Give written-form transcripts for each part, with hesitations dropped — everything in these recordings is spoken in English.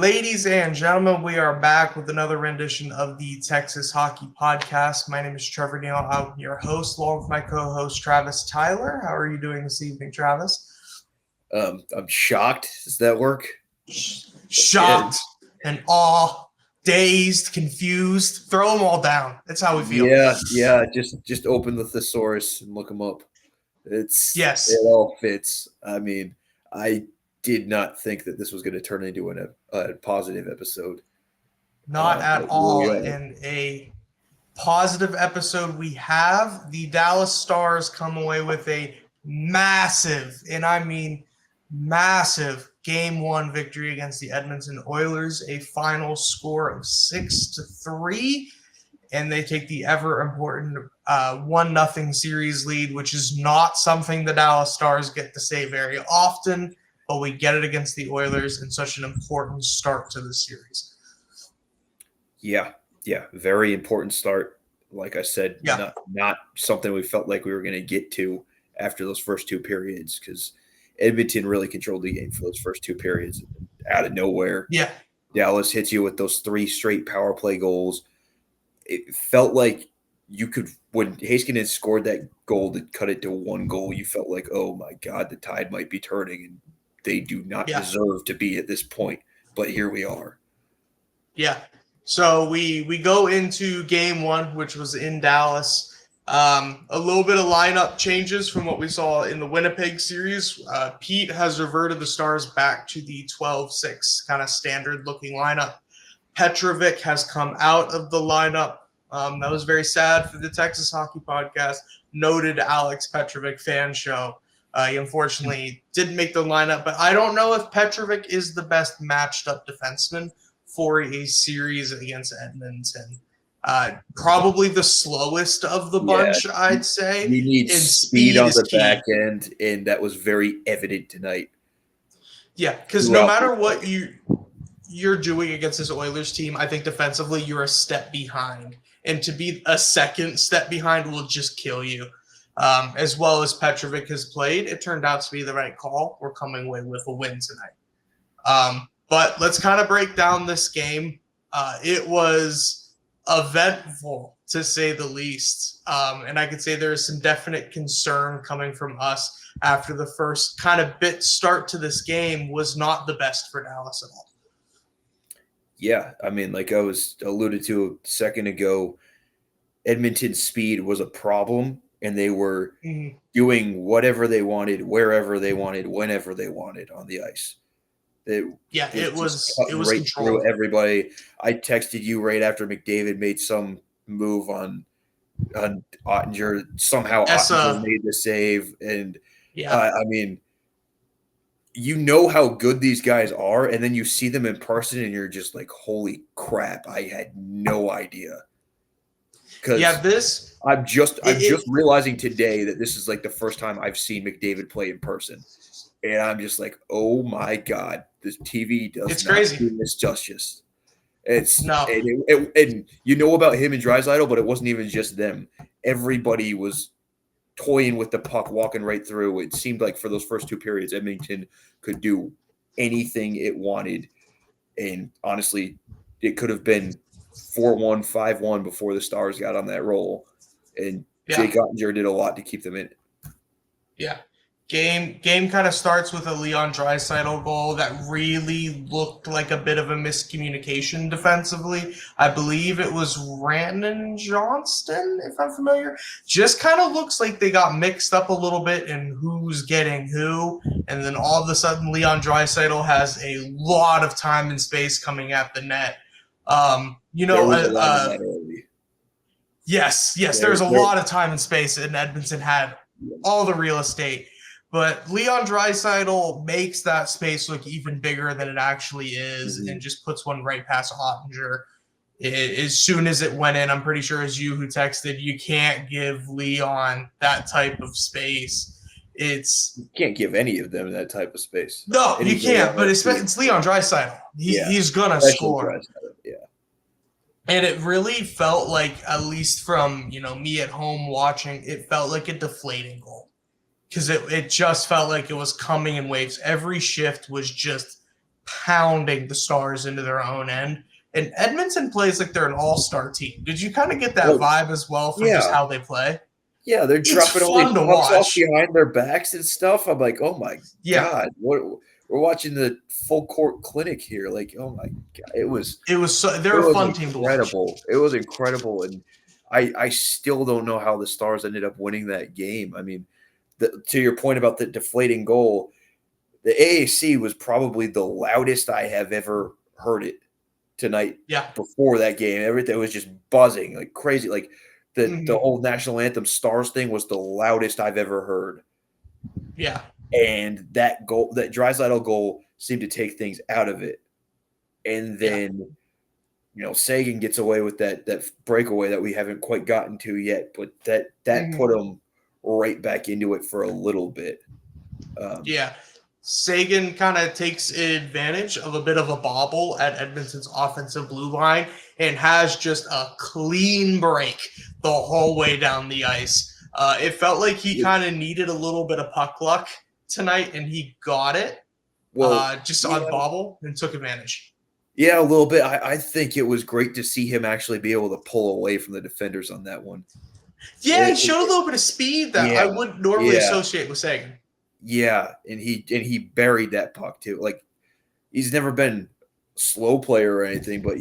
Ladies and gentlemen, we are back with another rendition of the Texas Hockey Podcast. My name is Trevor Neal. I'm your host, along with my co-host, Travis Tyler. How are you doing this evening, Travis? I'm shocked. Does that work? Shocked and awe, dazed, confused. Throw them all down. That's how we feel. Yeah. Just open the thesaurus and look them up. It all fits. I mean, I did not think that this was going to turn into a positive episode. Not at all. In a positive episode, we have the Dallas Stars come away with a massive, and I mean massive, Game 1 victory against the Edmonton Oilers, a final score of 6-3, and they take the ever-important 1-0 series lead, which is not something the Dallas Stars get to say very often, but we get it against the Oilers in such an important start to the series. Yeah, very important start. Like I said, not something we felt like we were going to get to after those first two periods, because Edmonton really controlled the game for those first two periods out of nowhere. Yeah. Dallas hits you with those 3 straight power play goals. It felt like you could, when Heiskanen scored that goal to cut it to 1 goal, you felt like, oh my God, the tide might be turning and they do not deserve to be at this point. But here we are. Yeah. So we go into Game 1, which was in Dallas. A little bit of lineup changes from what we saw in the Winnipeg series. Pete has reverted the Stars back to the 12-6 kind of standard-looking lineup. Petrovic has come out of the lineup. That was very sad for the Texas Hockey Podcast. Noted Alex Petrovic fan show. He unfortunately didn't make the lineup, but I don't know if Petrovic is the best matched-up defenseman for a series against Edmonton. Probably the slowest of the bunch, I'd say. He needs speed on the back end, and that was very evident tonight. Yeah, because no matter what you're doing against this Oilers team, I think defensively you're a step behind. And to be a second step behind will just kill you. As well as Petrovic has played, it turned out to be the right call. We're coming away with a win tonight. But let's kind of break down this game. It was eventful, to say the least. And I could say there is some definite concern coming from us after the first kind of bit start to this game was not the best for Dallas at all. Yeah, I mean, like I was alluded to a second ago, Edmonton's speed was a problem, and they were doing whatever they wanted, wherever they wanted, whenever they wanted on the ice. It was right through everybody. I texted you right after McDavid made some move on Ottinger. Somehow Ottinger made the save, and I mean, you know how good these guys are, and then you see them in person, and you're just like, "Holy crap! I had no idea." Because I'm just realizing today that this is like the first time I've seen McDavid play in person, and I'm just like, "Oh my God, this TV does not do this justice." And you know about him and Draisaitl, but it wasn't even just them. Everybody was toying with the puck, walking right through. It seemed like for those first two periods, Edmonton could do anything it wanted. And honestly, it could have been 4-1, 5-1 before the Stars got on that roll. And Jake Ottinger did a lot to keep them in it. Yeah. Game kind of starts with a Leon Draisaitl goal that really looked like a bit of a miscommunication defensively. I believe it was Brandon Johnston, if I'm familiar. Just kind of looks like they got mixed up a little bit in who's getting who. And then all of a sudden, Leon Draisaitl has a lot of time and space coming at the net. Yes, there's a lot of time and space, and Edmonton had all the real estate. But Leon Draisaitl makes that space look even bigger than it actually is, and just puts one right past Ottinger. As soon as it went in, I'm pretty sure it's you who texted, you can't give Leon that type of space. You can't give any of them that type of space. No, you can't, but it's Leon Draisaitl. He's going to score. Yeah. And it really felt like, at least from me at home watching, it felt like a deflating goal. Because it just felt like it was coming in waves. Every shift was just pounding the Stars into their own end. And Edmonton plays like they're an all-star team. Did you kind of get that vibe as well from just how they play? Yeah, they're It's dropping all these fun to pucks off watch. behind their backs and stuff. I'm like, oh my God, we're watching the full court clinic here. Like, oh my God, they're a fun team to watch. It was incredible, and I still don't know how the Stars ended up winning that game. I mean, to your point about the deflating goal, the AAC was probably the loudest I have ever heard it tonight. Yeah. Before that game, everything was just buzzing like crazy. Like the whole national anthem Stars thing was the loudest I've ever heard. Yeah. And that goal, that Draisaitl goal, seemed to take things out of it. And then, Seguin gets away with that breakaway that we haven't quite gotten to yet, but that put him right back into it for a little bit. Seguin kind of takes advantage of a bit of a bobble at Edmonton's offensive blue line and has just a clean break the whole way down the ice. It felt like he kind of needed a little bit of puck luck tonight, and he got it on bobble and took advantage. Yeah, a little bit. I think it was great to see him actually be able to pull away from the defenders on that one. Yeah, he showed a little bit of speed that I wouldn't normally associate with Seguin. Yeah, and he buried that puck too. Like, he's never been a slow player or anything, but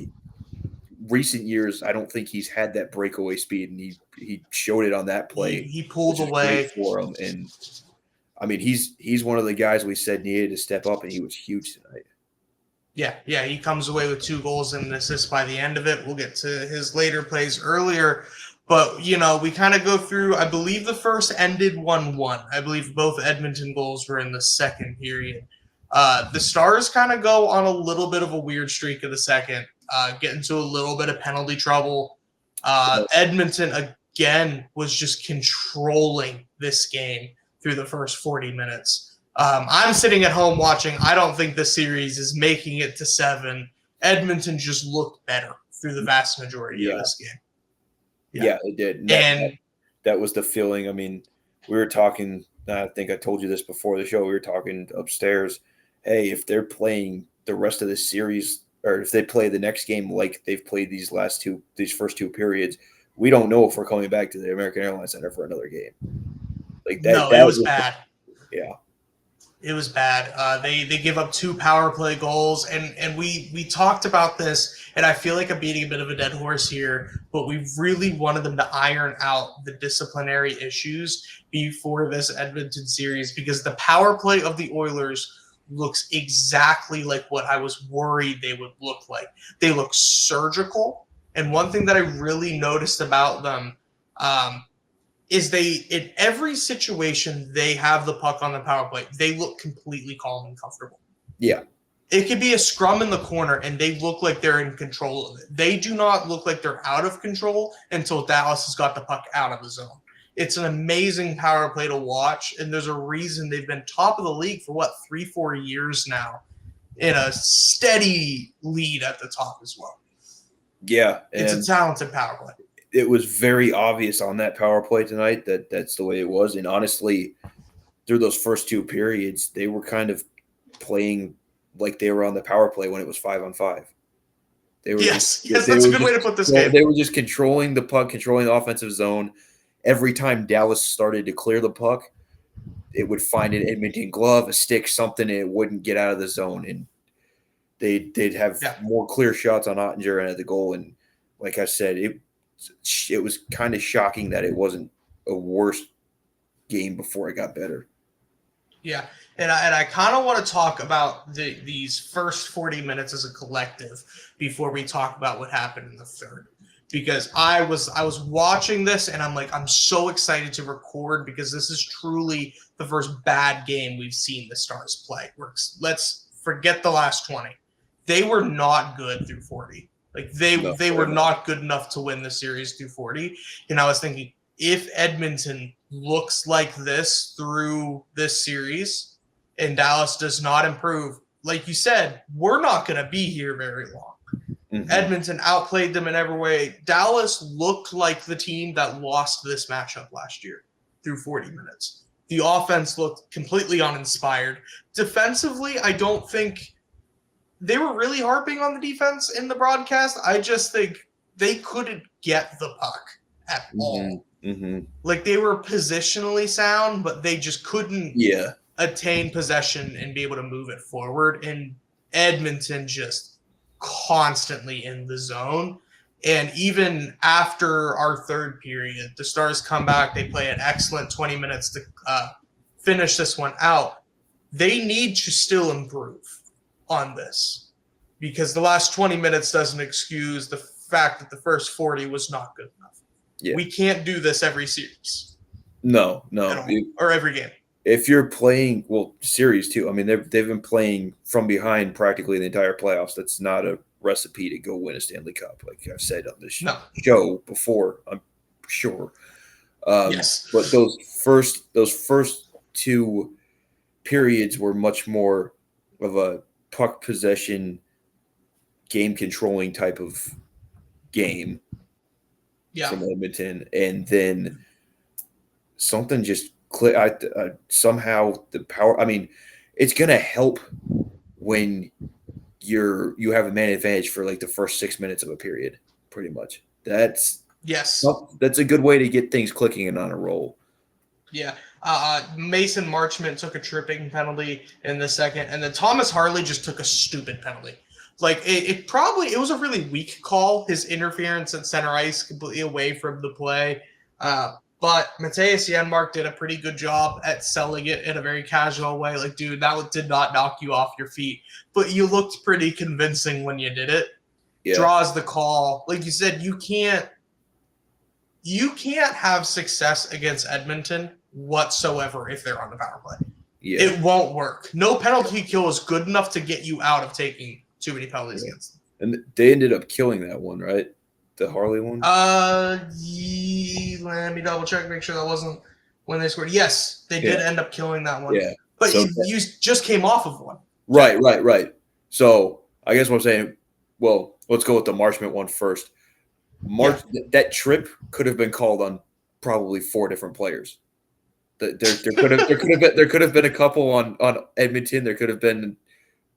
recent years, I don't think he's had that breakaway speed, and he showed it on that play. He pulled away for him, and I mean, he's one of the guys we said needed to step up, and he was huge tonight. Yeah, he comes away with 2 goals and an assist by the end of it. We'll get to his later plays earlier. But, we kind of go through, I believe the first ended 1-1. I believe both Edmonton goals were in the second period. The Stars kind of go on a little bit of a weird streak of the second, get into a little bit of penalty trouble. Edmonton, again, was just controlling this game through the first 40 minutes. I'm sitting at home watching. I don't think the series is making it to 7. Edmonton just looked better through the vast majority of this game. Yeah, it did. And that was the feeling. I mean, we were talking, I think I told you this before the show, we were talking upstairs. Hey, if they're playing the rest of the series, or if they play the next game like they've played these first 2 periods, we don't know if we're coming back to the American Airlines Center for another game. Like that. No, it was bad. Yeah. It was bad. They give up 2 power play goals, and we talked about this, and I feel like I'm beating a bit of a dead horse here, but we really wanted them to iron out the disciplinary issues before this Edmonton series, because the power play of the Oilers looks exactly like what I was worried they would look like. They look surgical, and one thing that I really noticed about them is in every situation they have the puck on the power play, they look completely calm and comfortable. Yeah. It could be a scrum in the corner, and they look like they're in control of it. They do not look like they're out of control until Dallas has got the puck out of the zone. It's an amazing power play to watch, and there's a reason they've been top of the league for, 3-4 years now, in a steady lead at the top as well. Yeah. It's a talented power play. It was very obvious on that power play tonight that that's the way it was. And honestly, through those first 2 periods, they were kind of playing like they were on the power play when it was 5-on-5. They were yes, that's a good way to put this game. They were just controlling the puck, controlling the offensive zone. Every time Dallas started to clear the puck, it would find an Edmonton glove, a stick, something, and it wouldn't get out of the zone. And they'd have more clear shots on Ottinger and at the goal. And like I said, it was kind of shocking that it wasn't a worse game before it got better. Yeah, and I kind of want to talk about these first 40 minutes as a collective before we talk about what happened in the third, because I was watching this and I'm so excited to record, because this is truly the first bad game we've seen the Stars play. Let's forget the last 20. They were not good through 40. Like they were not good enough to win the series through 40. And I was thinking, if Edmonton looks like this through this series and Dallas does not improve, like you said, we're not going to be here very long. Mm-hmm. Edmonton outplayed them in every way. Dallas looked like the team that lost this matchup last year through 40 minutes. The offense looked completely uninspired. Defensively, I don't think they were really harping on the defense in the broadcast. I just think they couldn't get the puck at all. Mm-hmm. Like, they were positionally sound, but they just couldn't attain possession and be able to move it forward. And Edmonton just constantly in the zone. And even after our third period, the Stars come back. They play an excellent 20 minutes to finish this one out. They need to still improve on this, because the last 20 minutes doesn't excuse the fact that the first 40 was not good enough. Yeah. We can't do this every series. No. Or every game. If you're playing, series too. I mean, they've been playing from behind practically the entire playoffs. That's not a recipe to go win a Stanley Cup, like I've said on this show before, I'm sure. Yes. But those first two periods were much more of a puck possession, game controlling type of game from Edmonton, and then something just clicked. Somehow the power. I mean, it's gonna help when you have a man advantage for like the first 6 minutes of a period, pretty much. That's a good way to get things clicking and on a roll. Yeah. Mason Marchment took a tripping penalty in the second, and then Thomas Harley just took a stupid penalty. Like, it was a really weak call, his interference at center ice completely away from the play. But Matthias Janmark did a pretty good job at selling it in a very casual way. Like, dude, that did not knock you off your feet, but you looked pretty convincing when you did it. Yeah. Draws the call. Like you said, you can't have success against Edmonton whatsoever if they're on the power play. Yeah. It won't work. No penalty kill is good enough to get you out of taking too many penalties against them. And they ended up killing that one, right? The Harley one? Let me double check, make sure that wasn't when they scored. Yes, they did end up killing that one. Yeah. But so you just came off of one. Right. So I guess what I'm saying, well, let's go with the Marchment one first. That trip could have been called on probably 4 different players. There could have been a couple on Edmonton. There could have been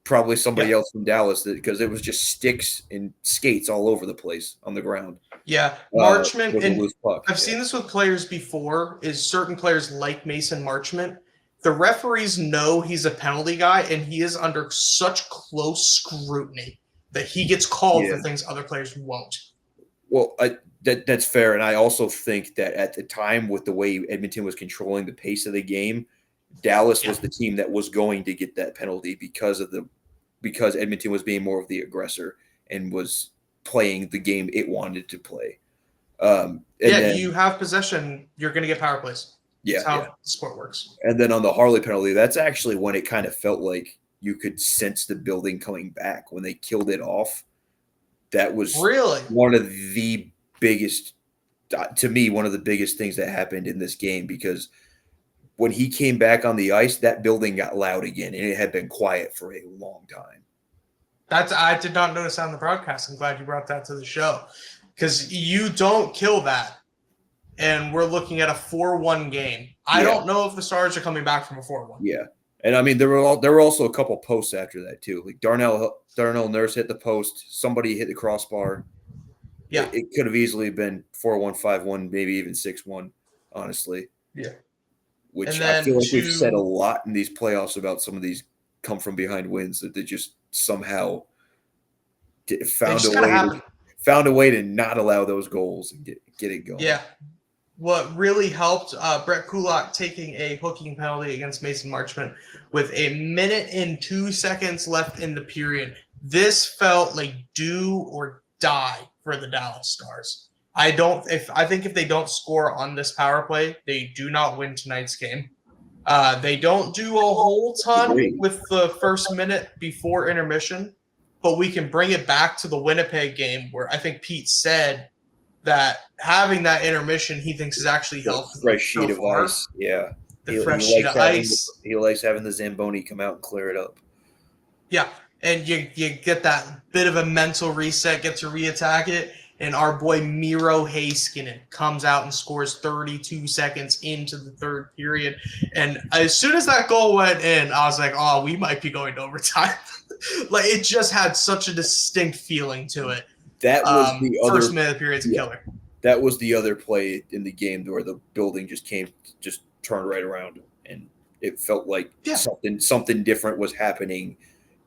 probably somebody else from Dallas, because it was just sticks and skates all over the place on the ground. Yeah, Marchment, and I've seen this with players before, is certain players like Mason Marchment, the referees know he's a penalty guy, and he is under such close scrutiny that he gets called for things other players won't. Well, that's fair, and I also think that at the time, with the way Edmonton was controlling the pace of the game, Dallas was the team that was going to get that penalty because Edmonton was being more of the aggressor and was playing the game it wanted to play. You have possession, you're going to get power plays. That's how the sport works. And then on the Harley penalty, that's actually when it kind of felt like you could sense the building coming back when they killed it off. That was really one of the biggest, to me, one of the biggest things that happened in this game, because when he came back on the ice, that building got loud again, and it had been quiet for a long time. I did not notice that on the broadcast. I'm glad you brought that to the show, because you don't kill that, and we're looking at a 4-1 game. I don't know if the Stars are coming back from a 4-1. Yeah, and I mean there were also a couple posts after that too. Like Darnell Nurse hit the post, somebody hit the crossbar. Yeah, it could have easily been 4-1, 5-1, maybe even 6-1. Honestly. Yeah. Which I feel like we've said a lot in these playoffs about some of these come from behind wins, that they just somehow found a way to not allow those goals and get it going. Yeah. What really helped, Brett Kulak taking a hooking penalty against Mason Marchment with 1 minute and 2 seconds left in the period. This felt like do or die for the Dallas Stars. I think if they don't score on this power play, they do not win tonight's game. They don't do a whole ton with the first minute before intermission, but we can bring it back to the Winnipeg game, where I think Pete said that having that intermission he thinks is actually helpful. Fresh sheet of ice. Yeah. The fresh sheet of ice. He likes having the Zamboni come out and clear it up. Yeah. And you get that bit of a mental reset, get to reattack it. and our boy Miro Heiskanen comes out and scores 32 seconds into the third period. And as soon as that goal went in, I was like, oh, we might be going to overtime. Like, it just had such a distinct feeling to it. That was the other first minute of the period's a killer. That was the other play in the game where the building just turned right around, and it felt like something different was happening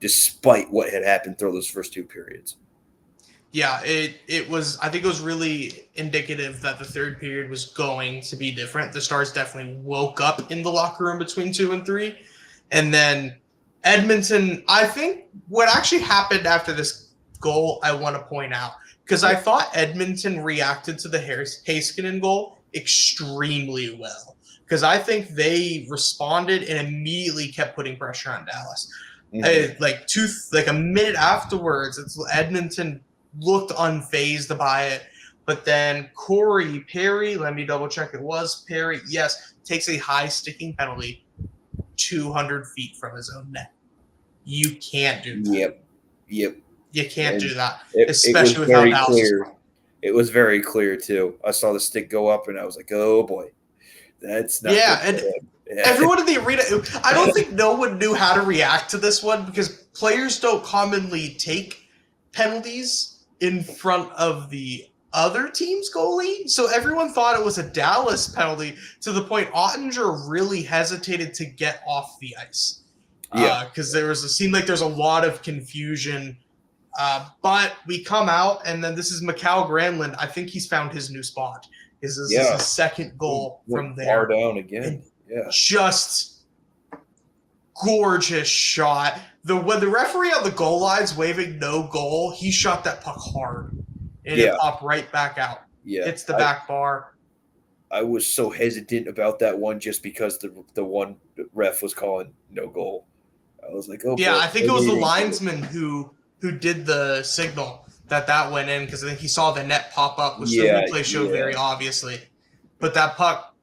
despite what had happened through those first two periods. Yeah, it was. I think it was really indicative that the third period was going to be different. The Stars definitely woke up in the locker room between 2 and 3, and then Edmonton. I think what actually happened after this goal, I want to point out, because I thought Edmonton reacted to the Heiskanen goal extremely well, because I think they responded and immediately kept putting pressure on Dallas. Like a minute afterwards, Edmonton looked unfazed by it, but then Corey Perry, let me double check, it was Perry, yes, takes a high sticking penalty 200 feet from his own net. You can't do that. Yep. You can't do that, it especially was with how very Dallas clear. is. It was very clear too. I saw the stick go up, and I was like, "Oh boy, that's not." Yeah, and everyone in the arena. I don't think no one knew how to react to this one, because players don't commonly take penalties in front of the other team's goalie. So everyone thought it was a Dallas penalty, to the point Ottinger really hesitated to get off the ice. Because seemed like there's a lot of confusion. But we come out, and then this is Mikhail Granlund. I think he's found his new spot. This is his second goal from there. Far down again. Just gorgeous shot. When the referee on the goal line's waving no goal, he shot that puck hard, and it popped right back out. Yeah, it's the back bar. I was so hesitant about that one just because the one ref was calling no goal. I was like, oh, yeah, I think it was the linesman who did the signal that went in, because I think he saw the net pop up, which the replay showed very obviously. But that puck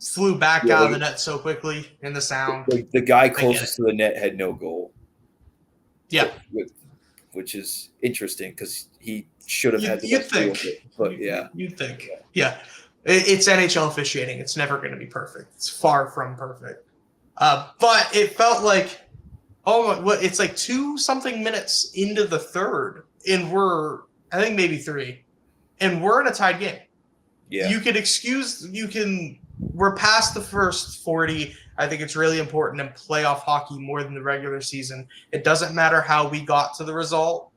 flew back out of the net so quickly in the sound. The guy closest to the net had no goal. Yeah. Which is interesting, because he should have had the You'd think. But yeah. You'd think. Yeah. It's NHL officiating. It's never going to be perfect. It's far from perfect. But it felt like, it's like 2-something minutes into the third, and I think maybe 3, and we're in a tied game. Yeah. We're past the first 40. I think it's really important in playoff hockey more than the regular season. It doesn't matter how we got to the result.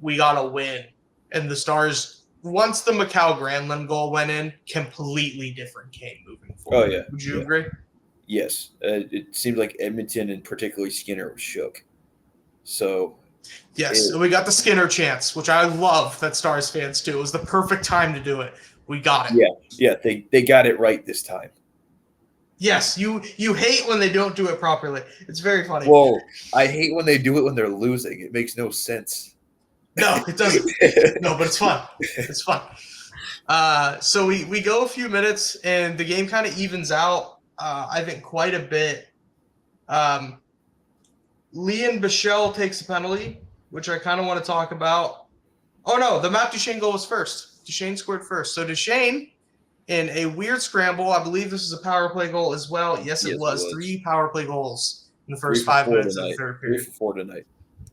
We got to win. And the Stars, once the Mikhail Granlund goal went in, completely different game moving forward. Oh, yeah. Would you agree? Yes. It seemed like Edmonton, and particularly Skinner, was shook. So yes, we got the Skinner chance, which I love that Stars fans do. It was the perfect time to do it. We got it. Yeah, they got it right this time. Yes, you hate when they don't do it properly. It's very funny. Well, I hate when they do it when they're losing. It makes no sense. No, it doesn't. No, but it's fun. It's fun. So we go a few minutes, and the game kind of evens out, I think, quite a bit. Leon Bichelle takes a penalty, which I kind of want to talk about. Oh, no, the Matt Duchene goal was first. Duchene scored first. So Duchene, in a weird scramble, I believe this is a power play goal as well. Yes, it was. 3 power play goals in the first 5 minutes of the third period. 3 for 4 tonight.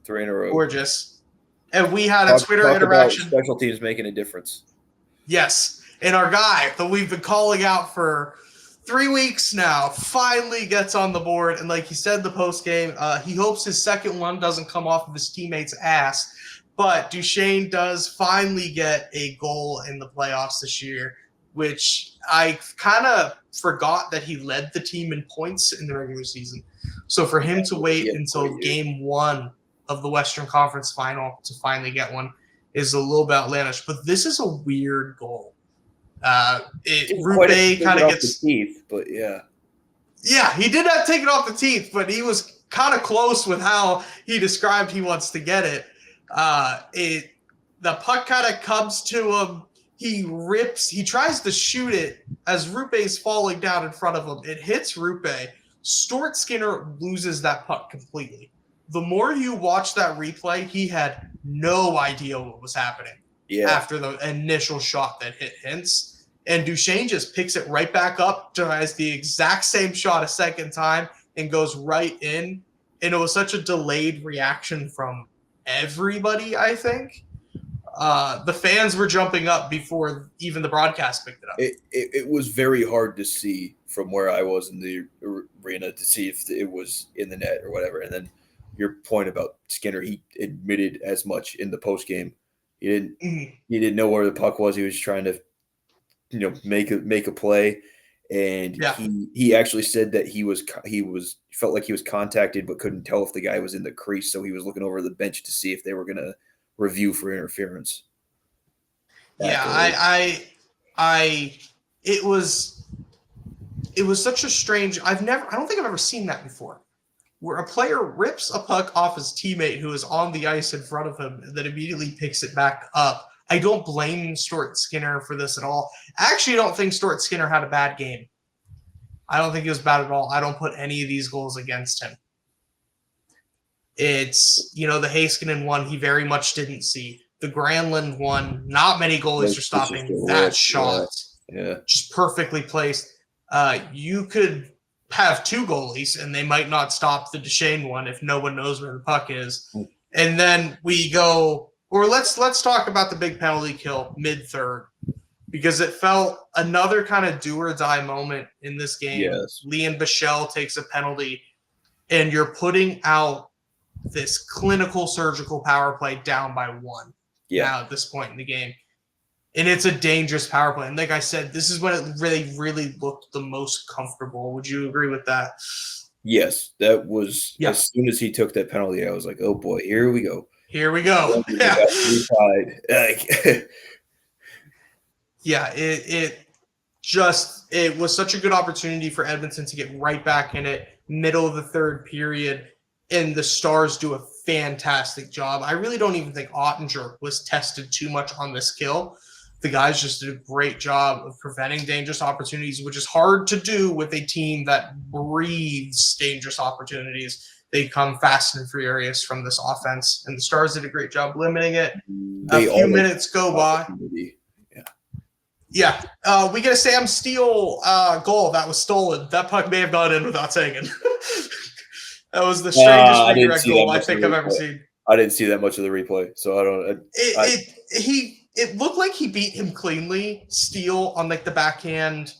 3 in a row. Gorgeous. And we had a Twitter interaction. Special teams making a difference. Yes. And our guy that we've been calling out for 3 weeks now finally gets on the board. And like he said in the post game, he hopes his second one doesn't come off of his teammate's ass. But Duchene does finally get a goal in the playoffs this year, which I kind of forgot that he led the team in points in the regular season. So for him to wait until game 1 of the Western Conference Final to finally get one is a little bit outlandish. But this is a weird goal. Rupe kind of gets the teeth, but yeah. Yeah, he did not take it off the teeth, but he was kind of close with how he described he wants to get it. The puck kind of comes to him. He tries to shoot it as Rupe's falling down in front of him. It hits Rupe. Stuart Skinner loses that puck completely. The more you watch that replay, he had no idea what was happening. after the initial shot that hit Hintz. And Duchesne just picks it right back up, tries the exact same shot a second time, and goes right in. And it was such a delayed reaction from everybody, I think. The fans were jumping up before even the broadcast picked it up. It was very hard to see from where I was in the arena to see if it was in the net or whatever. And then your point about Skinner, he admitted as much in the post game. He didn't know where the puck was. He was trying to, make a play, and he actually said that he felt like he was contacted but couldn't tell if the guy was in the crease, so he was looking over the bench to see if they were going to review for interference. Yeah, it was such a strange. I don't think I've ever seen that before, where a player rips a puck off his teammate who is on the ice in front of him and then immediately picks it back up. I don't blame Stuart Skinner for this at all. I actually don't think Stuart Skinner had a bad game. I don't think he was bad at all. I don't put any of these goals against him. It's, the Heiskanen one, he very much didn't see. The Granlund one, not many goalies are stopping that shot. Yeah. Just perfectly placed. You could have two goalies, and they might not stop the Duchesne one if no one knows where the puck is. And then we go, or let's talk about the big penalty kill mid-third, because it felt another kind of do-or-die moment in this game. Yes. Leon Bichelle takes a penalty, and you're putting out this clinical surgical power play down by one now at this point in the game. And it's a dangerous power play. And like I said, this is when it really, really looked the most comfortable. Would you agree with that? Yes, that was as soon as he took that penalty, I was like, oh boy, here we go. Here we go. Yeah. It was such a good opportunity for Edmonton to get right back in it, middle of the third period, and the Stars do a fantastic job. I really don't even think Ottinger was tested too much on this kill. The guys just did a great job of preventing dangerous opportunities, which is hard to do with a team that breathes dangerous opportunities. They come fast and furious from this offense, and the Stars did a great job limiting it. A few minutes go by. Yeah. We get a Sam Steele goal that was stolen. That puck may have gone in without Sagan. That was the strangest redirect goal I think I've ever seen. I didn't see that much of the replay, so I don't. It looked like he beat him cleanly. Steele on like the backhand,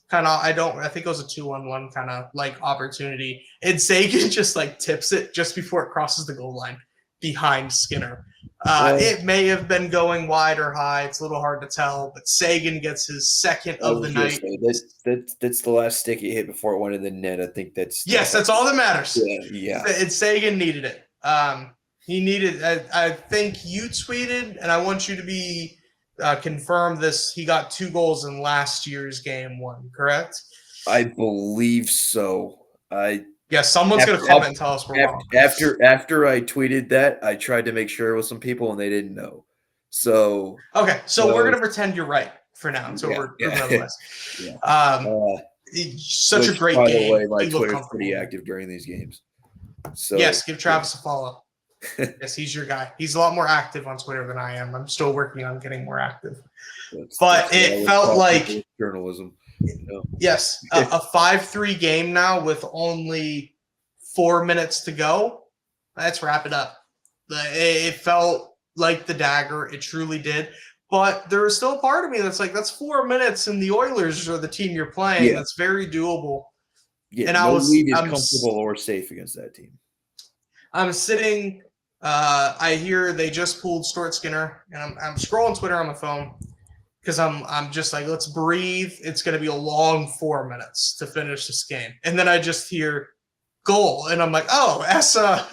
kind of. I think it was a 2-on-1 kind of like opportunity, and Sagan just like tips it just before it crosses the goal line behind Skinner. It may have been going wide or high. It's a little hard to tell, but Sagan gets his second of the night. That's the last stick he hit before it went in the net. I think that's that's all that matters. Yeah. And Sagan needed it. He needed. I think you tweeted, and I want you to be confirm this. He got 2 goals in last year's game 1, correct? I believe so. Someone's going to comment and tell us we're wrong. After I tweeted that, I tried to make sure it was some people, and they didn't know. So we're going to pretend you're right for now. So we're such a great game. By the way, my Twitter's pretty active during these games. So yes, give Travis a follow. Yes, he's your guy. He's a lot more active on Twitter than I am. I'm still working on getting more active. But it felt like journalism. Yes, a 5-3 game now with only 4 minutes to go. Let's wrap it up. It felt like the dagger. It truly did. But there was still a part of me that's like, that's 4 minutes, and the Oilers are the team you're playing. Yeah. That's very doable. Yeah, and no league is comfortable or safe against that team. I'm sitting. I hear they just pulled Stuart Skinner, and I'm scrolling Twitter on my phone. Because I'm just like, let's breathe. It's going to be a long 4 minutes to finish this game. And then I just hear goal. And I'm like, oh, Essa.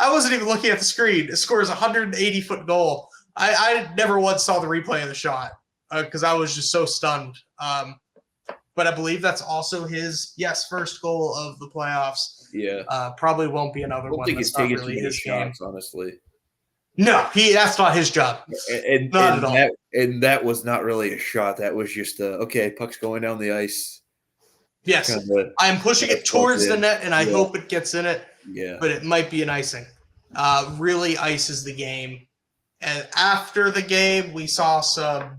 I wasn't even looking at the screen. It scores a 180-foot goal. I never once saw the replay of the shot because I was just so stunned. But I believe that's also his, first goal of the playoffs. Yeah. Probably won't be another one. I don't think he's taking really his shots, honestly. No, that's not his job. Not at all. And that was not really a shot. That was just puck's going down the ice. Yes, I'm pushing it towards the net, and I hope it gets in it. Yeah, but it might be an icing. Really ices the game, And after the game, we saw some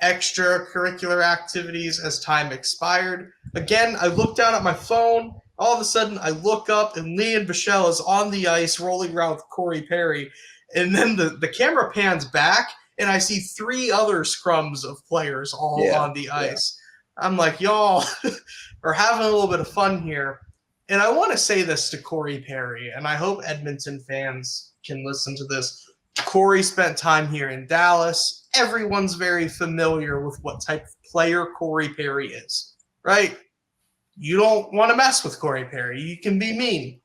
extracurricular activities as time expired. Again, I looked down at my phone. All of a sudden, I look up, and Lian Bichelle is on the ice rolling around with Corey Perry. And then the camera pans back, and I see 3 other scrums of players all on the ice. I'm like, y'all are having a little bit of fun here. And I want to say this to Corey Perry, and I hope Edmonton fans can listen to this. Corey spent time here in Dallas. Everyone's very familiar with what type of player Corey Perry is, right? You don't want to mess with Corey Perry. You can be mean.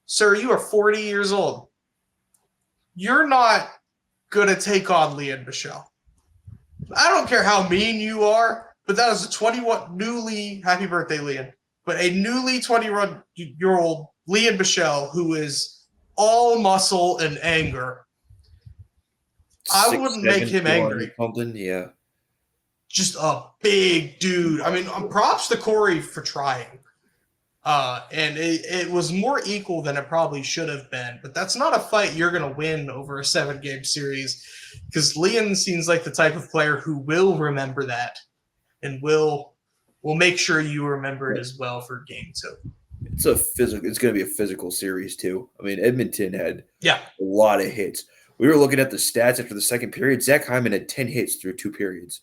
Sir, you are 40 years old. You're not going to take on Lian Bichelle. I don't care how mean you are, but that is a 21 newly, happy birthday, Lian, but a newly 21-year-old Lian Bichelle who is all muscle and anger. I wouldn't make him angry. Something, yeah. Just a big dude. I mean, props to Corey for trying. And it was more equal than it probably should have been. But that's not a fight you're going to win over a 7-game series, because Lian seems like the type of player who will remember that and will make sure you remember it as well for game 2. It's going to be a physical series too. I mean, Edmonton had a lot of hits. We were looking at the stats after the second period. Zach Hyman had 10 hits through 2 periods.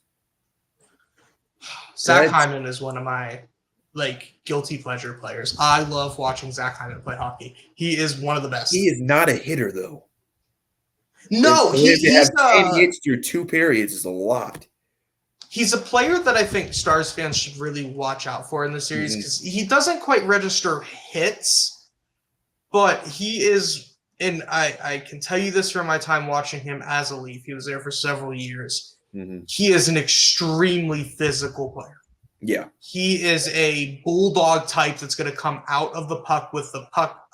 Zach Hyman is one of my guilty pleasure players. I love watching Zach Hyman play hockey. He is one of the best. He is not a hitter though. No, he's 10 hits through 2 periods is a lot. He's a player that I think Stars fans should really watch out for in the series, because he doesn't quite register hits, but he is. And I can tell you this from my time watching him as a Leaf. He was there for several years. He is an extremely physical player. Yeah. He is a bulldog type that's going to come out of the puck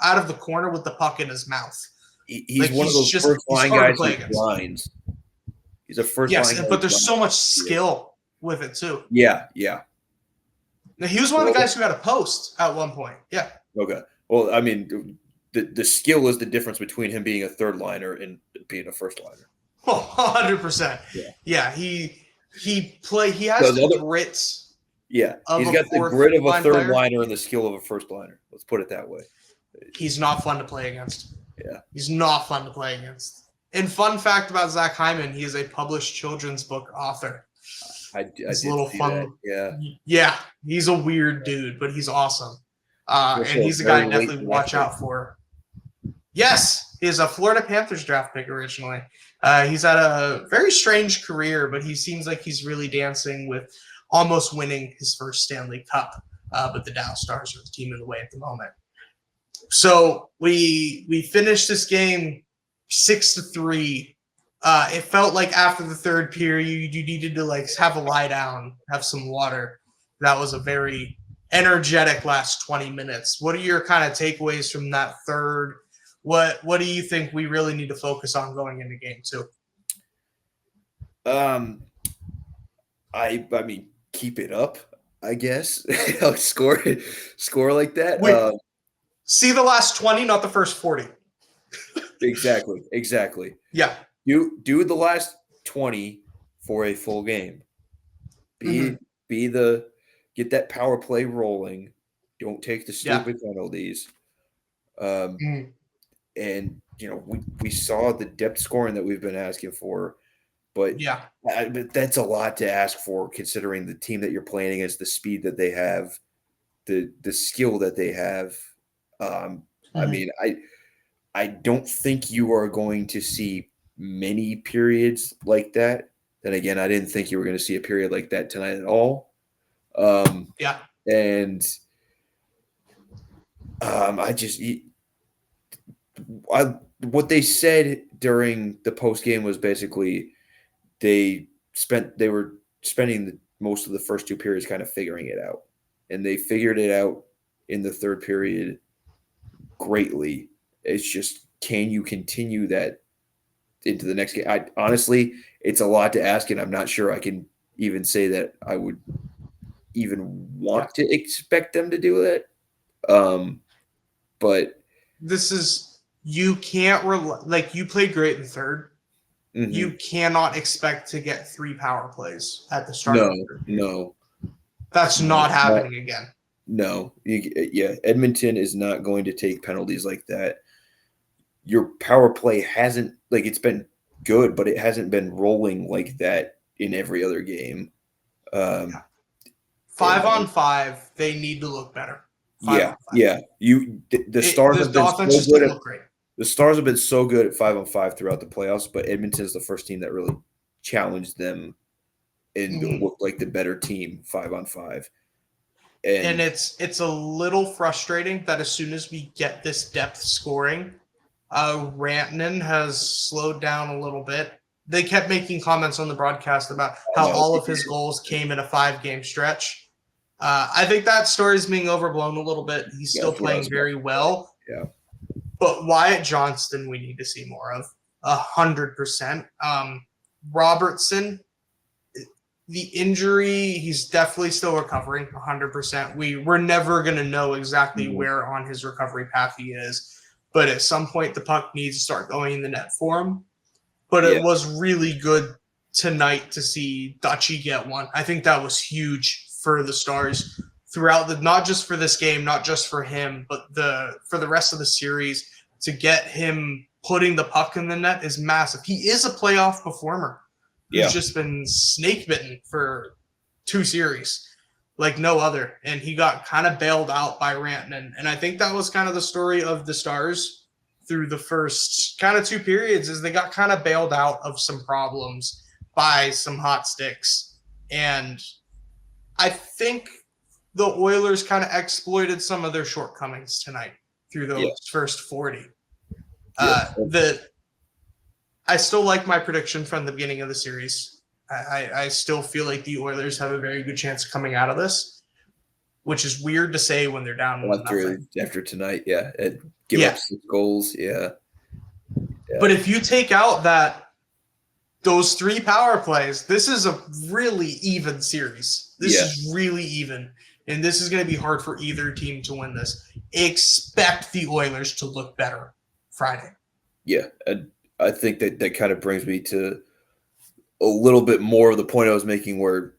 out of the corner with the puck in his mouth. He's one of those first line guys with lines. He's a first line. Yes, but there's so much skill with it too. Yeah. Now, he was one of the guys who had a post at one point. Yeah. Okay. Well, I mean, the skill is the difference between him being a third liner and being a first liner. Oh, 100%. Yeah. He has the grit. Yeah. He's got the grit of a third liner and the skill of a first liner. Let's put it that way. He's not fun to play against. Yeah. He's not fun to play against. And fun fact about Zach Hyman, he is a published children's book author. It's a little fun. That. Yeah. He's a weird dude, but he's awesome. And he's a guy to definitely watch out for. Yes, he's a Florida Panthers draft pick originally. He's had a very strange career, but he seems like he's really dancing with almost winning his first Stanley Cup. But the Dallas Stars are the team of the way at the moment. So we finished this game 6-3. It felt like after the third period, you needed to have a lie down, have some water. That was a very energetic last 20 minutes. What are your kind of takeaways from that third? What do you think we really need to focus on going into game 2? I mean, keep it up, I guess. score like that. Wait, see the last 20, not the first 40. Exactly. Yeah. Do the last 20 for a full game. Get that power play rolling. Don't take the stupid penalties. And we saw the depth scoring that we've been asking for, but but that's a lot to ask for considering the team that you're playing against, the speed that they have, the skill that they have. I mean, I don't think you are going to see many periods like that. Then again, I didn't think you were going to see a period like that tonight at all. And what they said during the post game was basically they were spending most of the first 2 periods kind of figuring it out, and they figured it out in the third period greatly. It's just, can you continue that into the next game? Honestly, it's a lot to ask, and I'm not sure I can even say that I would even want to expect them to do that. But this is, you can't you played great in the third. You cannot expect to get 3 power plays at the start of the third period. No. That's not happening again. No. Edmonton is not going to take penalties like that. Your power play hasn't, like, it's been good, but it hasn't been rolling like that in every other game. 5 on 5, they need to look better. The Stars have been so good at, the Stars have been so good at 5 on 5 throughout the playoffs, but Edmonton is the first team that really challenged them and looked like the better team 5 on 5. And it's a little frustrating that as soon as we get this depth scoring, Rantanen has slowed down a little bit. They kept making comments on the broadcast about how all of his goals came in a 5-game stretch. I think that story is being overblown a little bit. He's still playing very well. Yeah. But Wyatt Johnston, we need to see more of 100%. Robertson, the injury, he's definitely still recovering 100%. We're never going to know exactly where on his recovery path he is. But at some point, the puck needs to start going in the net for him. But it was really good tonight to see Dutchy get one. I think that was huge for the Stars throughout not just for this game, not just for him, but for the rest of the series. To get him putting the puck in the net is massive. He is a playoff performer who's just been snake bitten for 2 series like no other. And he got kind of bailed out by Rantanen. And I think that was kind of the story of the Stars through the first kind of 2 periods, is they got kind of bailed out of some problems by some hot sticks. And I think the Oilers kind of exploited some of their shortcomings tonight through those first 40. I still like my prediction from the beginning of the series. I still feel like the Oilers have a very good chance of coming out of this, which is weird to say when they're down 1-0. After tonight, give up 6 goals, But if you take out those 3 power plays, this is a really even series. This is really even, and this is going to be hard for either team to win this. Expect the Oilers to look better Friday. Yeah, and I think that kind of brings me to a little bit more of the point I was making, where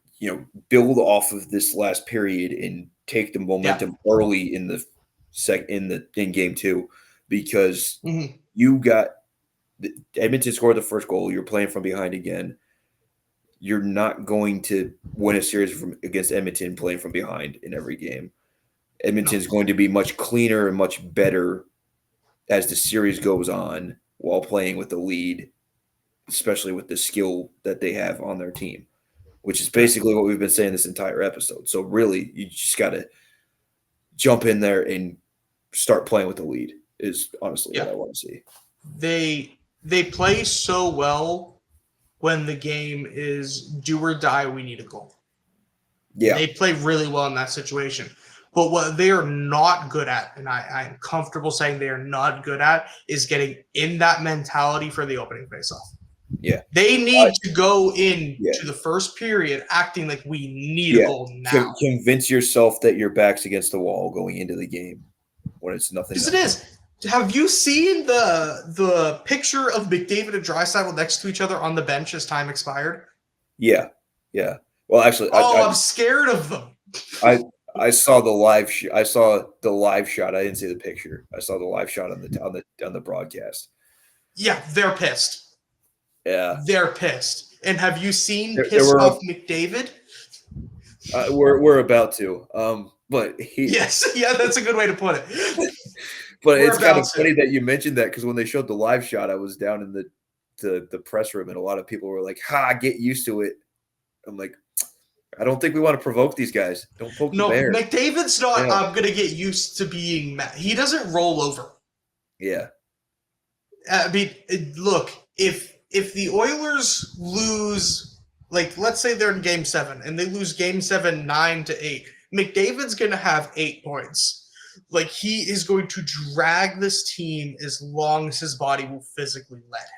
build off of this last period and take the momentum early in game 2, because you got Edmonton scored the first goal. You're playing from behind again. You're not going to win a series against Edmonton playing from behind in every game. Edmonton's going to be much cleaner and much better as the series goes on while playing with the lead, especially with the skill that they have on their team, which is basically what we've been saying this entire episode. So really, you just got to jump in there and start playing with the lead is honestly what I want to see. They play so well when the game is do or die, we need a goal. Yeah. They play really well in that situation. But what they are not good at, and I'm comfortable saying they are not good at, is getting in that mentality for the opening faceoff. Yeah. They need to go into the first period acting like we need a goal now. Convince yourself that your back's against the wall going into the game when it's nothing. Because it is. Have you seen the picture of McDavid and Draisaitl next to each other on the bench as time expired? Yeah. Yeah. Well, actually, I'm scared of them. I saw the live. I saw the live shot. I didn't see the picture. I saw the live shot on the broadcast. Yeah, they're pissed. Yeah, they're pissed. And have you seen pissed off McDavid? We're about to. But that's a good way to put it. But it's kind of funny that you mentioned that, because when they showed the live shot, I was down in the press room, and a lot of people were like, get used to it. I'm like, I don't think we want to provoke these guys. Don't poke the bear. No, McDavid's not going to get used to being mad. He doesn't roll over. Yeah. I mean, look, if the Oilers lose, like, let's say they're in Game 7, and they lose Game 7 9-8, McDavid's going to have 8 points. Like, he is going to drag this team as long as his body will physically let him.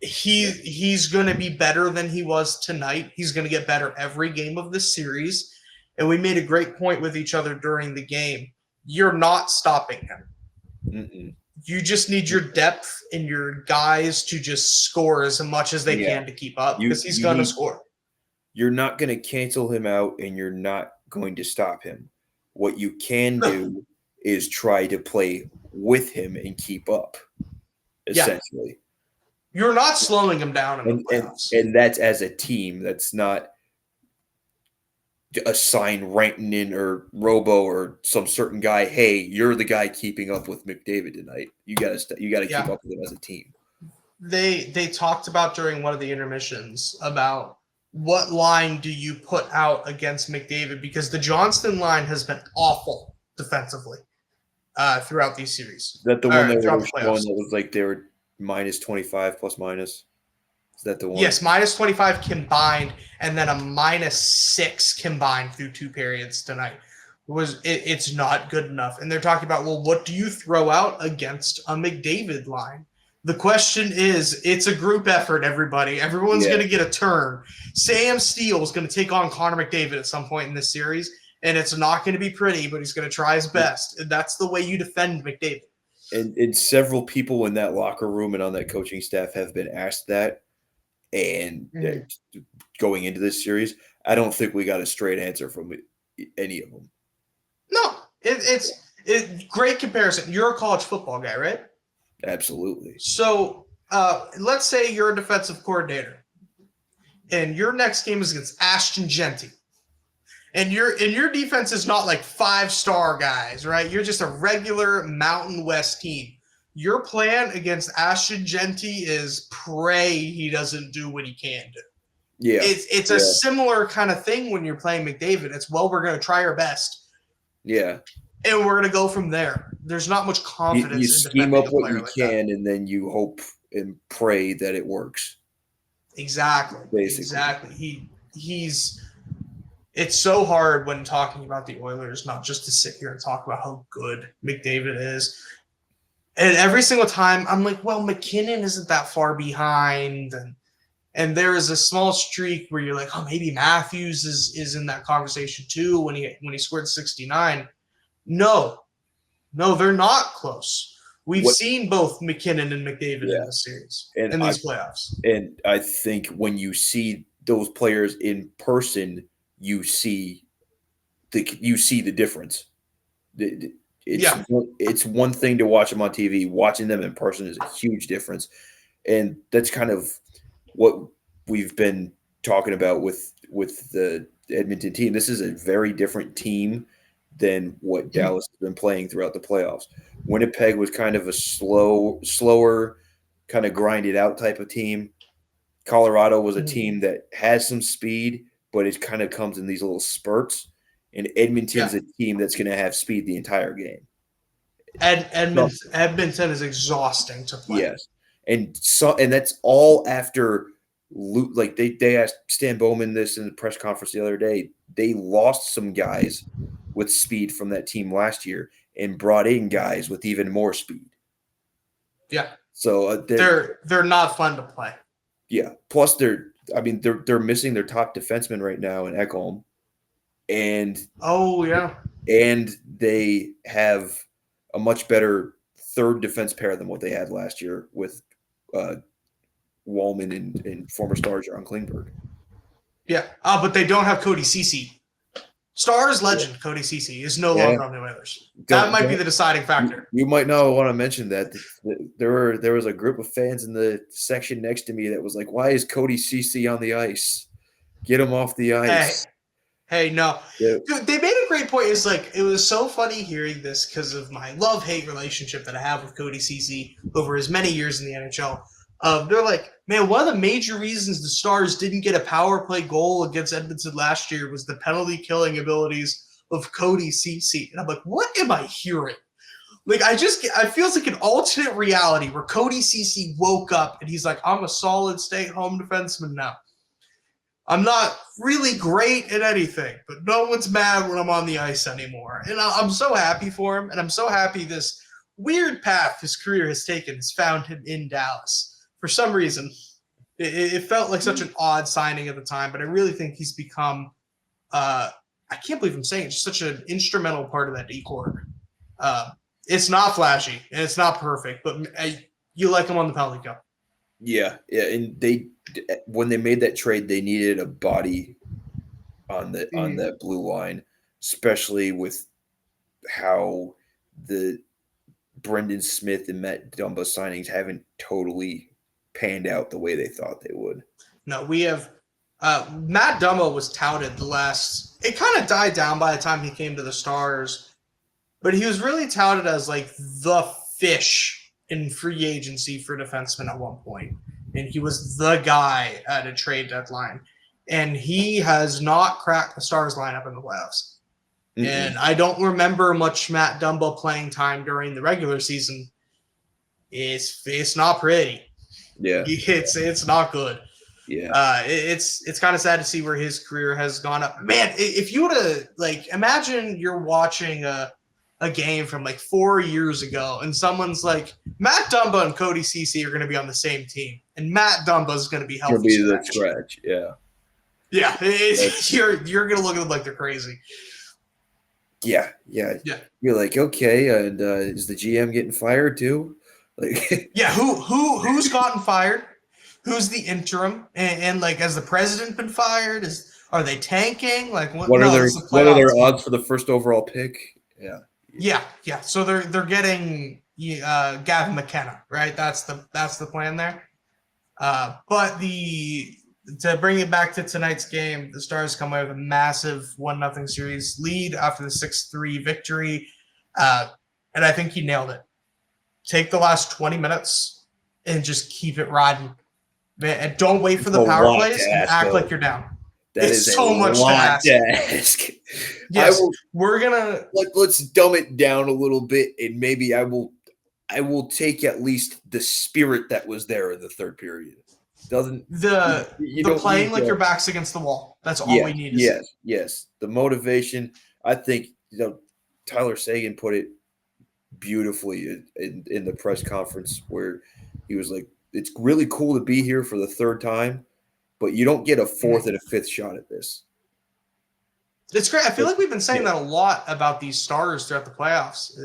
He's going to be better than he was tonight. He's going to get better every game of this series. And we made a great point with each other during the game. You're not stopping him. You just need your depth and your guys to just score as much as they can to keep up, because he's going to score. You're not going to cancel him out, and you're not going to stop him. What you can do is try to play with him and keep up, essentially. You're not slowing him down in the playoffs. And that's as a team. That's not assign Rantanen or Robo or some certain guy. Hey, you're the guy keeping up with McDavid tonight. You got to keep up with him as a team. They talked about during one of the intermissions about what line do you put out against McDavid, because the Johnston line has been awful defensively throughout these series. Is that the one that was like they were minus 25 plus minus? Is that the one? Yes, minus 25 combined, and then a -6 combined through 2 periods tonight. It's not good enough. And they're talking about, well, what do you throw out against a McDavid line? The question is, it's a group effort, everybody. Everyone's going to get a turn. Sam Steele is going to take on Connor McDavid at some point in this series, and it's not going to be pretty, but he's going to try his best. And that's the way you defend McDavid. And several people in that locker room and on that coaching staff have been asked that. And going into this series, I don't think we got a straight answer from any of them. No, it's great comparison. You're a college football guy, right? Absolutely. So let's say you're a defensive coordinator, and your next game is against Ashton Genty, and your defense is not like 5-star guys, right? You're just a regular Mountain West team. Your plan against Ashton Genty is pray he doesn't do what he can do. Yeah, it's a similar kind of thing when you're playing McDavid. It's, well, we're going to try our best. Yeah. And we're going to go from there. There's not much confidence. You scheme up what you can, and then you hope and pray that it works. Exactly. Basically. Exactly. It's so hard when talking about the Oilers, not just to sit here and talk about how good McDavid is. And every single time I'm like, well, McKinnon isn't that far behind. And there is a small streak where you're like, oh, maybe Matthews is in that conversation too when he scored 69. No, they're not close. We've seen both McKinnon and McDavid in this series, in these playoffs. And I think when you see those players in person, you see the difference. It's one thing to watch them on TV. Watching them in person is a huge difference. And that's kind of what we've been talking about with the Edmonton team. This is a very different team than what Dallas has been playing throughout the playoffs. Winnipeg was kind of a slower, kind of grinded out type of team. Colorado was a team that has some speed, but it kind of comes in these little spurts. And Edmonton's a team that's going to have speed the entire game. Edmonton is exhausting to play. Yes, and that's all after, like they asked Stan Bowman this in the press conference the other day. They lost some guys with speed from that team last year and brought in guys with even more speed. Yeah. So they're not fun to play. Yeah. Plus they're missing their top defenseman right now in Ekholm. And they have a much better third defense pair than what they had last year with Wallman and former star John Klingberg. Yeah, but they don't have Cody Ceci. Stars legend Cody Ceci is no longer on the Oilers. That might be the deciding factor. You might not want to mention that. There was a group of fans in the section next to me that was like, "Why is Cody Ceci on the ice? Get him off the ice." Hey, no. Yeah. Dude, they made a great point. It's like, it was so funny hearing this because of my love-hate relationship that I have with Cody Ceci over his many years in the NHL. They're like, man, one of the major reasons the Stars didn't get a power play goal against Edmonton last year was the penalty-killing abilities of Cody Ceci. And I'm like, what am I hearing? Like, I feels like an alternate reality where Cody Ceci woke up and he's like, I'm a solid stay-at-home defenseman now. I'm not really great at anything, but no one's mad when I'm on the ice anymore. And I'm so happy for him, and I'm so happy this weird path his career has taken has found him in Dallas. For some reason, it felt like such an odd signing at the time, but I really think he's become I can't believe I'm saying it, just such an instrumental part of that decor. It's not flashy and it's not perfect, but you like him on the penalty kill. Yeah, and when they made that trade, they needed a body on that blue line, especially with how the Brendan Smith and Matt Dumba signings haven't totally panned out the way they thought they would. No, we have Matt Dumba was touted it kind of died down by the time he came to the Stars, but he was really touted as like the fish in free agency for defensemen at one point. And he was the guy at a trade deadline. And he has not cracked the Stars lineup in the playoffs. Mm-hmm. And I don't remember much Matt Dumba playing time during the regular season. It's not pretty. Yeah. It's not good. Yeah. It's kind of sad to see where his career has gone up. Man, if you would have, like, imagine you're watching a game from like 4 years ago and someone's like, Matt Dumba and Cody Ceci are going to be on the same team. And Matt Dumba is going to be healthy. He'll be the scratch. Yeah. Yeah. You're going to look at them like they're crazy. Yeah. You're like, okay, and is the GM getting fired too? Like, yeah, who's gotten fired? Who's the interim? And like, has the president been fired? Are they tanking? Like, what are their odds for the first overall pick? Yeah. So they're getting Gavin McKenna, right? That's the plan there. But to bring it back to tonight's game, the Stars come away with a massive 1-0 series lead after the 6-3 victory. And I think he nailed it. Take the last 20 minutes and just keep it riding. And don't wait for the power plays and act like you're down. It's so much to ask. Yes, we're gonna let's dumb it down a little bit, and maybe I will take at least the spirit that was there in the third period. Doesn't the playing like your back's against the wall? That's all we need. Yes. The motivation. I think Tyler Seguin put it beautifully in the press conference where he was like, "It's really cool to be here for the third time, but you don't get a fourth and a fifth shot at this." It's great. I feel like we've been saying that a lot about these Stars throughout the playoffs.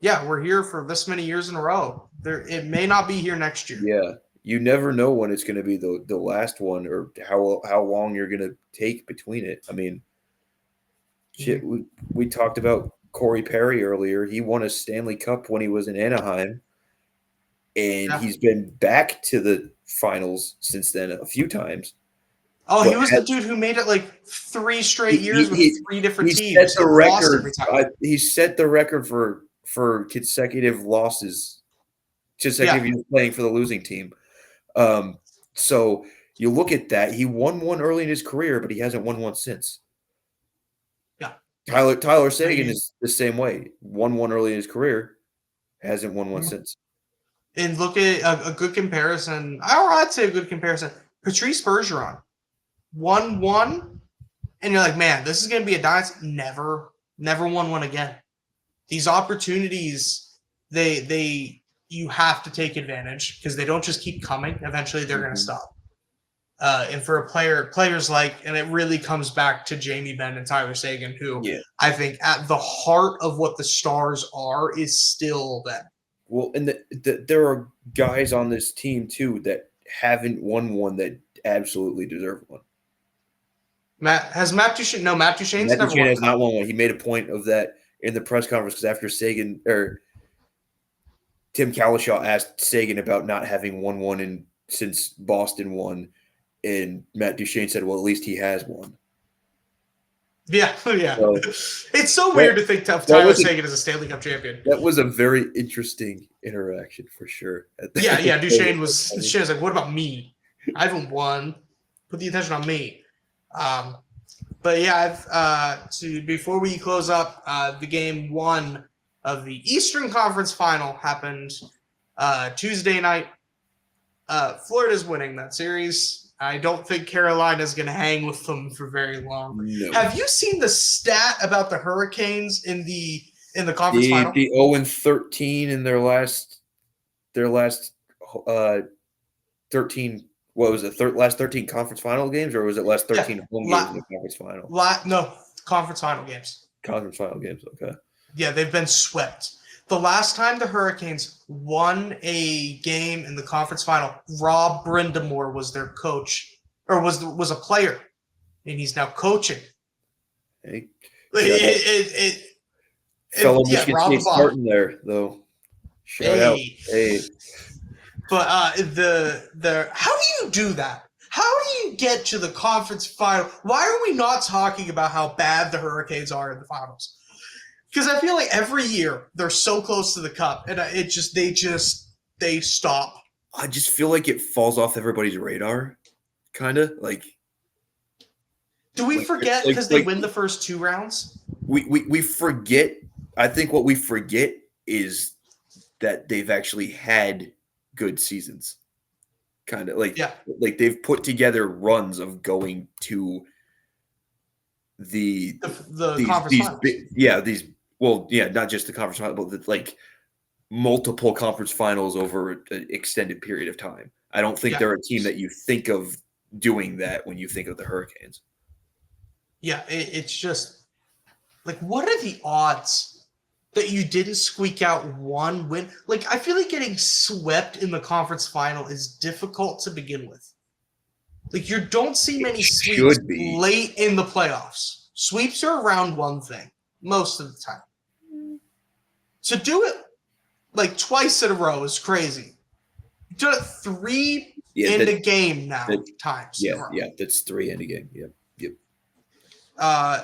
We're here for this many years in a row. It may not be here next year. Yeah. You never know when it's going to be the last one or how long you're going to take between it. I mean, shit, we talked about Corey Perry earlier. He won a Stanley Cup when he was in Anaheim, and he's been back to the finals since then a few times. Oh, he was the dude who made it like 3 straight years with 3 different teams. Set the record. He set the record for consecutive losses, consecutive playing for the losing team. So you look at that. He won one early in his career, but he hasn't won one since. Yeah. Tyler Seguin is the same way. Won one early in his career, hasn't won one since. And look at a good comparison. I'd say a good comparison. Patrice Bergeron won one, and you're like, man, this is going to be a dynasty. Never won one again. These opportunities, you have to take advantage because they don't just keep coming. Eventually, they're going to stop. And for players like, and it really comes back to Jamie Benn and Tyler Seguin, who I think at the heart of what the Stars are is still them. Well, and there are guys on this team too that haven't won one that absolutely deserve one. Matt Duchene? No, Matt Duchene's never won. Has not won one. He made a point of that in the press conference because after Seguin or Tim Cowlishaw asked Seguin about not having won one since Boston won, and Matt Duchene said, "Well, at least he has one." Yeah. So, it's so weird to think Tyler Seguin is a Stanley Cup champion. That was a very interesting interaction for sure. Duchene was like, "What about me? I haven't won. Put the attention on me." But before we close up, the game 1 of the Eastern Conference Final happened Tuesday night. Florida's winning that series. I don't think Carolina's going to hang with them for very long. No. Have you seen the stat about the Hurricanes in the conference final? The 0-13 in their last 13. What was it? Last 13 conference final games, or was it last 13 home games in the conference final? No, conference final games. Conference final games. Okay. Yeah, they've been swept. The last time the Hurricanes won a game in the conference final, Rob Brindamore was their coach, or was a player, and he's now coaching. Hey, Fellow Michigan State starting there, though. Shout out. Hey. But how do you do that? How do you get to the conference final? Why are we not talking about how bad the Hurricanes are in the finals? Because I feel like every year they're so close to the cup, and they stop. I just feel like it falls off everybody's radar, kind of like. Do we forget because they win the first 2 rounds? We forget. I think what we forget is that they've actually had good seasons. Kind of like they've put together runs of going to the conference finals. Not just the conference finals, but like multiple conference finals over an extended period of time. I don't think they're a team that you think of doing that when you think of the Hurricanes. Yeah, it's just like, what are the odds that you didn't squeak out one win? Like, I feel like getting swept in the conference final is difficult to begin with. Like, you don't see many sweeps late in the playoffs. Sweeps are around one thing most of the time. To do it like twice in a row is crazy. You've done it 3 in a game now times. Yeah, that's 3 in a game. Yep.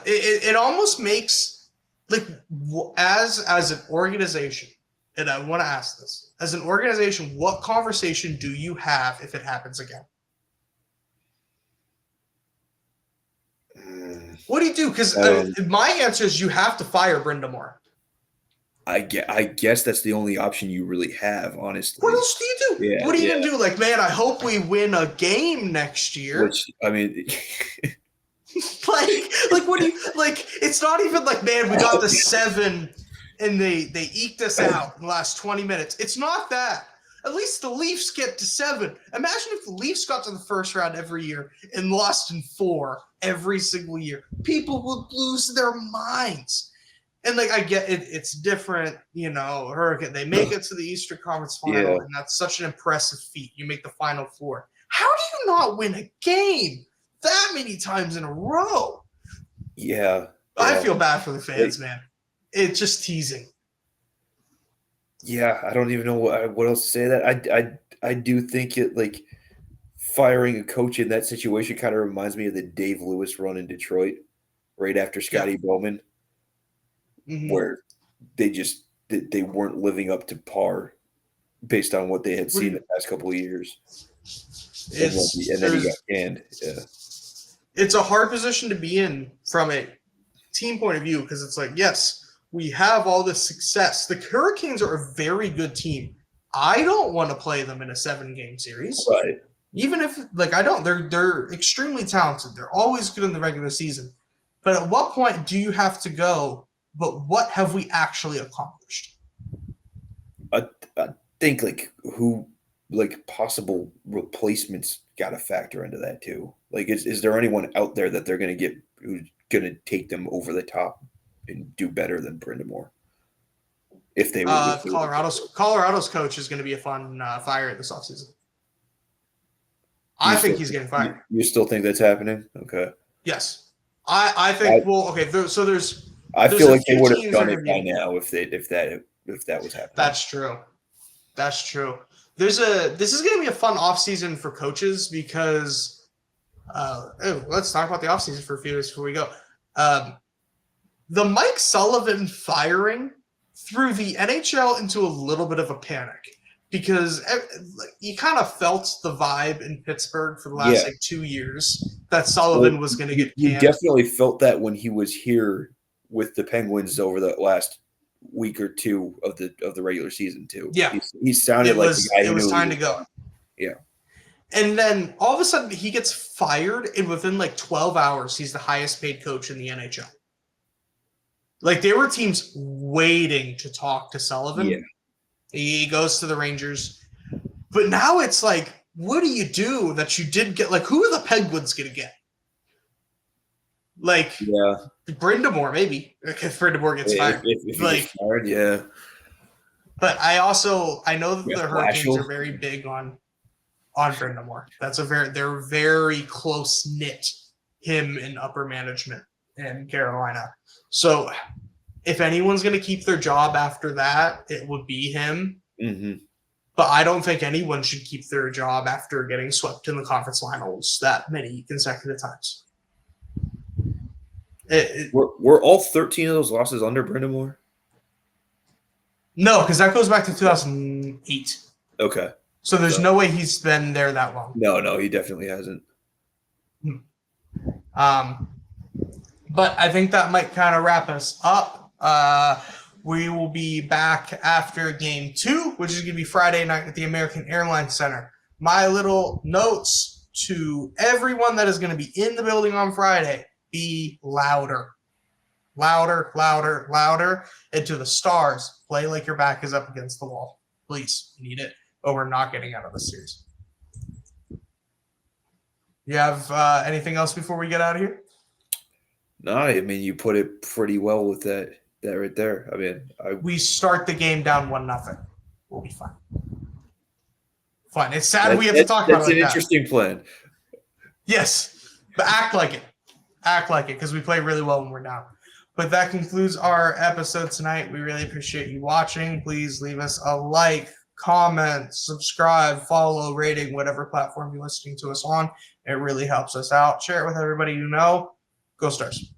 It almost makes, like, as an organization, and I want to ask this, as an organization, what conversation do you have if it happens again? What do you do? Because my answer is you have to fire Brindamore. I guess that's the only option you really have, honestly. What else do you do? Yeah, what are you going to do? Like, man, I hope we win a game next year. Which, I mean... like what do you like? It's not even like, man, we got the 7 and they eked us out in the last 20 minutes. It's not that. At least the Leafs get to 7. Imagine if the Leafs got to the first round every year and lost in 4 every single year. People would lose their minds. And like, I get it, it's different, Hurricane. They make it to the Eastern Conference Final, and that's such an impressive feat. You make the Final Four. How do you not win a game that many times in a row? Yeah. I feel bad for the fans, man. It's just teasing. Yeah, I don't even know what else to say. That I do think it, like, firing a coach in that situation kind of reminds me of the Dave Lewis run in Detroit right after Scotty Bowman, where they weren't living up to par based on what they had seen the past couple of years. And then he got canned. Yeah. It's a hard position to be in from a team point of view, because it's like, yes, we have all this success. The Hurricanes are a very good team. I don't want to play them in a 7-game series. Right. Even if, like, I don't. They're extremely talented. They're always good in the regular season. But at what point do you have to go, but what have we actually accomplished? I think, like, possible replacements got to factor into that too. Like, is there anyone out there that they're going to get who's going to take them over the top and do better than Brindamore? If they were Colorado's coach is going to be a fun fire this offseason. I think he's getting fired. You still think that's happening? Okay. Yes, I think. I feel like they would have done it by now if that was happening. That's true. This is going to be a fun offseason for coaches because let's talk about the offseason for a few days before we go. The Mike Sullivan firing threw the NHL into a little bit of a panic because you kind of felt the vibe in Pittsburgh for the last 2 years that Sullivan was going to get canned. You definitely felt that when he was here with the Penguins over the last week or two of the regular season too. Yeah, he sounded like the guy. It was time to go. Yeah, and then all of a sudden he gets fired, and within like 12 hours, he's the highest paid coach in the NHL. Like, there were teams waiting to talk to Sullivan. Yeah. He goes to the Rangers, but now it's like, what do you do that you did get? Like, who are the Penguins going to get? Like, yeah, Brindamore, maybe, if Brindamore gets fired. If he gets fired, yeah. But I know that the Hurricanes are Blashill. very big on Brindamore. They're very close knit, him and upper management in Carolina. So if anyone's going to keep their job after that, it would be him. Mm-hmm. But I don't think anyone should keep their job after getting swept in the conference finals that many consecutive times. Were all 13 of those losses under Brindamore? No, because that goes back to 2008. Okay. So there's no way he's been there that long. No, he definitely hasn't. But I think that might kind of wrap us up. We will be back after game 2, which is going to be Friday night at the American Airlines Center. My little notes to everyone that is going to be in the building on Friday: be louder. Louder, louder, louder. And to the Stars, play like your back is up against the wall. Please, you need it, or we're not getting out of this series. You have anything else before we get out of here? No, I mean, you put it pretty well with that right there. I mean, we start the game down 1-0. We'll be fine. Fine. It's sad we have to talk about it like that. That's an interesting plan. Yes, but act like it. Act like it, because we play really well when we're down. But that concludes our episode tonight. We really appreciate you watching. Please leave us a like, comment, subscribe, follow, rating, whatever platform you're listening to us on. It really helps us out. Share it with everybody you know. Go Stars.